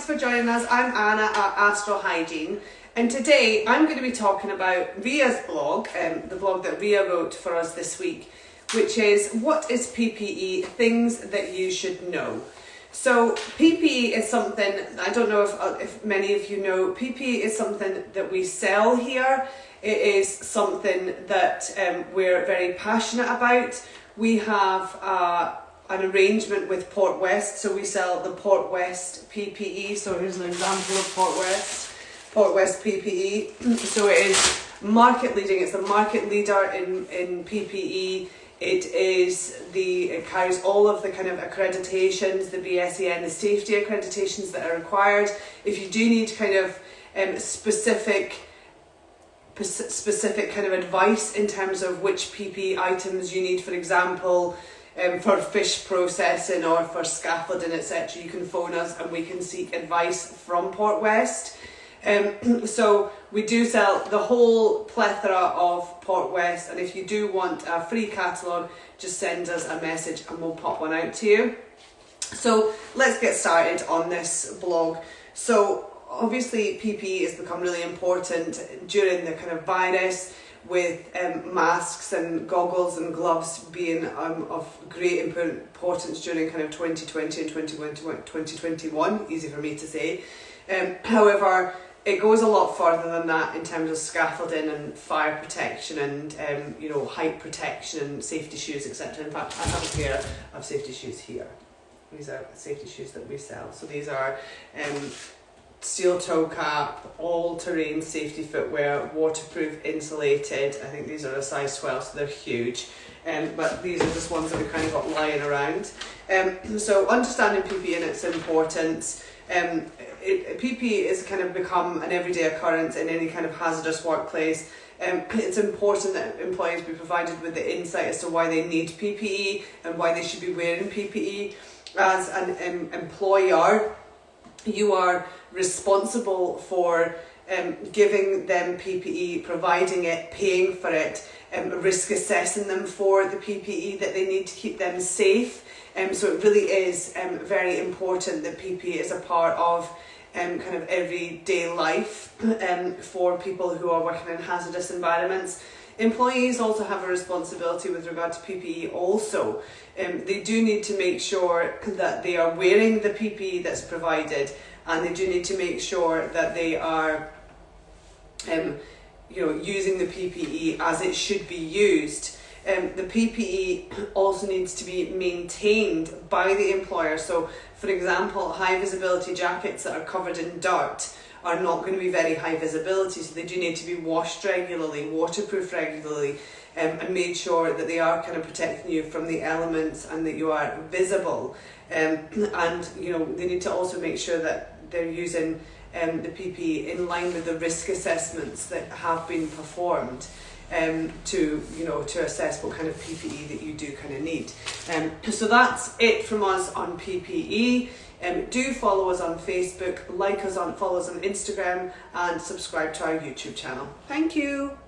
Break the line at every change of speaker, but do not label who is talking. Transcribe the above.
thanks for joining us. I'm Anna at Astral Hygiene, and today I'm going to be talking about Ria's blog, the blog that Ria wrote for us this week, which is what is PPE, things that you should know. So PPE is something, I don't know if many of you know, PPE is something that we sell here. It is something that we're very passionate about. We have an arrangement with Port West, so we sell the Port West PPE. So here's an example of Port West PPE. So it is market leading, it's the market leader in PPE. It carries all of the kind of accreditations, the BSEN, the safety accreditations that are required. If you do need kind of specific kind of advice in terms of which PPE items you need, for example, for fish processing or for scaffolding, etc., you can phone us and we can seek advice from Port West. So we do sell the whole plethora of Port West, and if you do want a free catalogue, just send us a message and we'll pop one out to you. So let's get started on this blog. So obviously PPE has become really important during the kind of virus, with masks and goggles and gloves being of great importance during kind of 2020 and 2021, easy for me to say. However, it goes a lot further than that in terms of scaffolding and fire protection and height protection and safety shoes, etc. In fact, I have a pair of safety shoes here. These are safety shoes that we sell. So these are steel toe cap, all-terrain safety footwear, waterproof, insulated. I think these are a size 12, so they're huge. But these are just ones that we kind of got lying around. So understanding PPE and its importance. PPE has kind of become an everyday occurrence in any kind of hazardous workplace. It's important that employees be provided with the insight as to why they need PPE and why they should be wearing PPE. As an employer, you are responsible for giving them PPE, providing it, paying for it, risk assessing them for the PPE that they need to keep them safe. So it really is very important that PPE is a part of kind of everyday life for people who are working in hazardous environments. Employees also have a responsibility with regard to PPE also. They do need to make sure that they are wearing the PPE that's provided, and they do need to make sure that they are using the PPE as it should be used. The PPE also needs to be maintained by the employer. So, for example, high visibility jackets that are covered in dirt are not going to be very high visibility, so they do need to be washed regularly, waterproof regularly, and made sure that they are kind of protecting you from the elements and that you are visible. And they need to also make sure that they're using the PPE in line with the risk assessments that have been performed. To assess what kind of PPE that you do kind of need. So that's it from us on PPE. Do follow us on Facebook, follow us on Instagram, and subscribe to our YouTube channel. Thank you.